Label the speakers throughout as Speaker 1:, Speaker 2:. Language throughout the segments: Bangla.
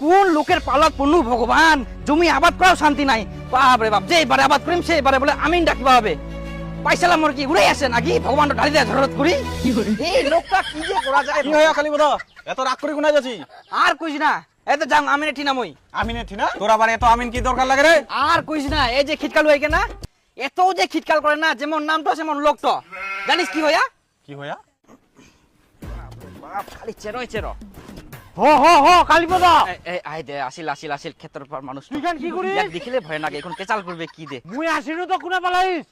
Speaker 1: কোন লোকের পালাত পড়নু ভগবান, জমি আবাদ করাও শান্তি নাই। বাপরে বাপ, যে এবারে আবাদ করিম সে এবারে বলে আমিন ডাকিবা হবে। পাইসালাম মোর কি উড়ে আসে নাকি, ভগবান ঢালি দেয় ঝরত করি। এই লোকটা কি যে করা যায়।
Speaker 2: কি হইয়া খালি বড় এত রাগ করে কোনায় যাচ্ছি?
Speaker 1: আর কইস না, এত যাম আমিনে ঠিনা মই।
Speaker 2: আমিনে ঠিনা তোর আবার এত আমিন কি দরকার লাগে রে?
Speaker 1: আর কইস না, এই যে খিটকাল হইকে না, এত যে খিটকাল করে না, যেমন নামটো সেমন লোকটো। জানিস কি হইয়া?
Speaker 2: কি হইয়া?
Speaker 1: বাপ খালি চেরোই চেরো।
Speaker 3: হ হ হ কালীপদা,
Speaker 1: এই আই দে আসিল আসিল আসিল ক্ষেত্রের পর মানুষ।
Speaker 3: তুই কেন কি করিস?
Speaker 1: এক দেখিলে ভয় লাগে, এখন পেচাল করবে কি দে।
Speaker 3: মুই আসিনু তো কোনা পালাইস?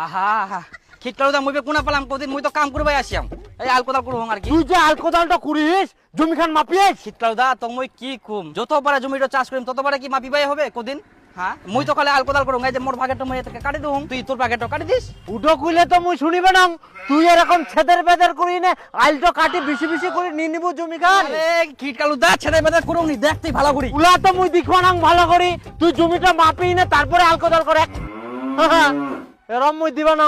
Speaker 1: আহা আহা খিটকাল দা মুই কোনা পালাম কদিন, মুই তো কাম করবাই আসিয়াম। এই আলকোদাল করব আর কি।
Speaker 3: তুই যে আল কোদালটা করিস জমি খান মাপিস?
Speaker 1: খিটকাল দা তো মুই কি কুম, যতবারে জমিটা চাষ করিম ততবারে কি মাপিবাই হবে কদিন? হ্যাঁ মুই তো খালি আলকোদাল করুম, এই যে মোর ভাগেটা মুই এটাকে কাটি দউম, তুই তোর ভাগেটা কাটি দিস।
Speaker 3: উডো কইলে তো মুই শুনিবে না। তুই এরকম ছেদের বেদের করি না, আইলটো কাটি বেশি বেশি করে নিয়ে নিব জমি খান।
Speaker 1: আরে খিটকাল দা ছেড়ে বেদে করুম নি, দেখতেই ভালো করি।
Speaker 3: উলা তো মুই দেখবা না ভালো করি, তুই জমিটা মাপি না তারপরে আল কোদাল করে। এরম মুই দিবা না।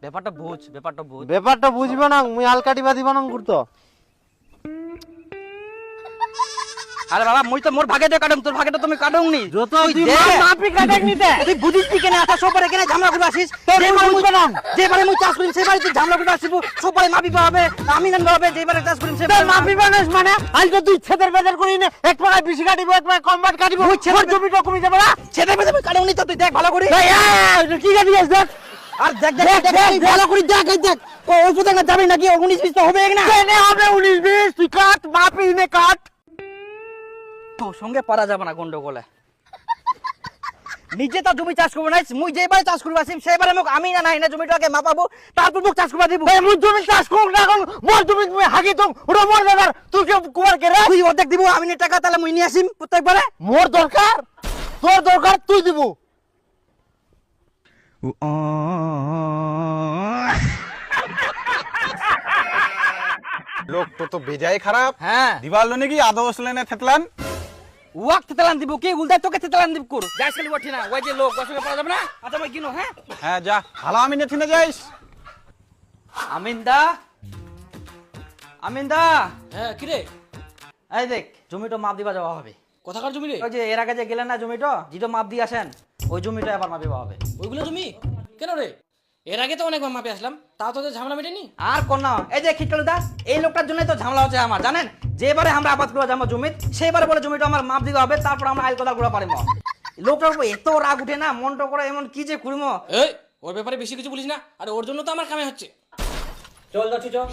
Speaker 1: ব্যাপারটা বুঝ, ব্যাপারটা বুঝ।
Speaker 3: ব্যাপারটা বুঝবে না, মুই আল কাটিবা দিবা না করতো।
Speaker 1: আরে বাবা মুই তো মোর ভাগেটা কাটুম, তোর ভাগেটা তুমি কাটুম নি।
Speaker 3: যত
Speaker 1: তুই
Speaker 3: তুই
Speaker 1: দে।
Speaker 3: মাপি কাটেক নিতে।
Speaker 1: তুই বুঝিস কি কেন এত সবারে কেন ঝামেলা করে আসিস? যেবারে মুই চাষ করিম সেবারে তুই ঝামেলা করে আসিস, সবারে মাপিবা হবে, আমি নানবা হবে। যেবারে চাষ করিম
Speaker 3: তোর
Speaker 1: সেবারে
Speaker 3: মাপি বানাস মানে আইলটো তুই ছেদের বেদের করি না, এক পাকায় বেশি কাটিব এক পাকায় কম বাট কাটিব।
Speaker 1: মুই ছেদের
Speaker 3: মোর জমিটা কমে যাবে না।
Speaker 1: ছেড়ে বেদে মুই কাটুম নি, তো তুই দেখ ভালো করি।
Speaker 3: এই, এই, কি কাটিস দেখ?
Speaker 1: আর দেখ দেখ দেখ দেখ, ভালো করে দেখ এই দেখ। ও ওষুধ না যাবে নাকি 19-20 তো হবে না?
Speaker 3: কেনে হবে 19-20? তুই কাট, মাপি নে কাট।
Speaker 1: তোর সঙ্গে পারা যাবে না গন্ডগোলে। নিজে তো জমি চাষ করবো না, মুই যেবারে চাষ করবো আসিম সেবারে মোক আমি না নাই না জমিটাকে মাপাবো, তারপর মোক চাষ করবা দিব।
Speaker 3: এই মুই জমি চাষ করুক না করুক, মোর জমি তুমি হাগি তুম, ওটা মোর ব্যাপার। তুই কেউ কুয়ার কে রে?
Speaker 1: তুই অর্ধেক দিব, আমি নে টাকা তাহলে মুই নিয়ে আসিম প্রত্যেকবারে।
Speaker 3: মোর দরকার, তোর দরকার তুই দিব।
Speaker 2: লোক তো বেজায় খারাপ।
Speaker 1: হ্যাঁ
Speaker 2: দিবাল নাকি আদৌ আসলে না থেতলান?
Speaker 1: ওয়াক তেলান দিব কি উল্টা তোকে তেলান দিব কর গাছ খালি ওঠে না, ওই যে লোক বসে পারা যাবে না। আচ্ছা মই কিনো। হ্যাঁ
Speaker 2: হ্যাঁ যা ভালো আমিনে ঠিনা যাইস।
Speaker 1: আমিনদা, আমিনদা,
Speaker 4: হ্যাঁ কিরে,
Speaker 1: এই দেখ জমিটা মাপ দিবা যাওয়া হবে।
Speaker 4: কোথাকার জমি রে?
Speaker 1: ওই যে এর আগে যে গেলেন না জমিটা, যেটা মাপ দিয়ে আসেন ওই জমিটা এবার মাপিবা হবে।
Speaker 4: ওইগুলো জমি কেন রে? এর আগে তো অনেকবার মাপে আসলাম, তাও তোদের ঝামেলা মেটেনি।
Speaker 1: আর কোন না, এই যে খিটকালু দা, এই লোকটার জন্যই তো ঝামেলা হচ্ছে আমার, জানেন? যেবারে আমরা আবাদ করবো যাবো জমি, সেবারে বলে জমিটা আমার মাপ দিতে হবে, তারপর আমরা আইল কোদাল করা পারিম। লোকটার উপর এত রাগ উঠে না, মনটা করে এমন কি যে করবো।
Speaker 4: এই ওর ব্যাপারে বেশি কিছু বলিস না, আর ওর জন্য তো আমার কামে হচ্ছে। চল যাচ্ছি, চল।